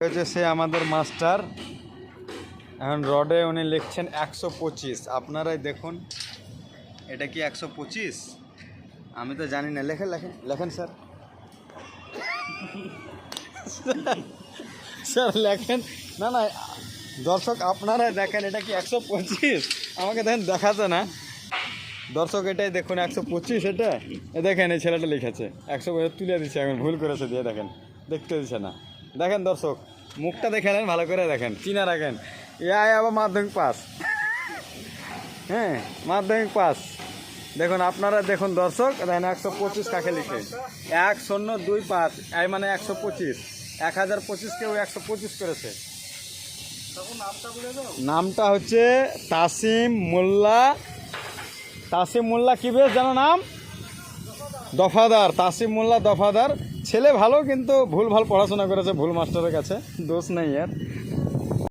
হচ্ছে সে আমাদের মাস্টার। এখন রডে উনি লিখছেন 125। আপনারাই দেখুন, এটা কি 125? আমি তো জানি না। লেখেন লেখেন লেখেন স্যার। স্যার লেখেন। না না দর্শক আপনারাই দেখেন, এটা কি 125? আমাকে দেখেন দেখাচ্ছে না দর্শক, এটাই দেখুন 125। এটা দেখেন এই ছেলেটা লিখেছে 100 তুলে দিচ্ছে, এখন ভুল করেছে দিয়ে দেখেন, দেখতে দিচ্ছে না। দেখেন দর্শক, মুখটা দেখে নেন ভালো করে, দেখেন চিনা রাখেন। আবার মাধ্যমিক পাস। হ্যাঁ মাধ্যমিক পাস। দেখুন আপনারা দেখুন দর্শক, দেখেন 125 কাকে লিখে 1025 এই মানে 125, 1025 কেউ 125 করেছে। নামটা হচ্ছে তাসিম মোল্লা। তাসিম মোল্লা কি বেশ জানো নাম? দফাদার। তাসিম মোল্লা দফাদার। ছেলে ভালো, কিন্তু ভুল ভাল পড়াশোনা করেছে, ভুল মাস্টারের কাছে, দোষ নেই এর।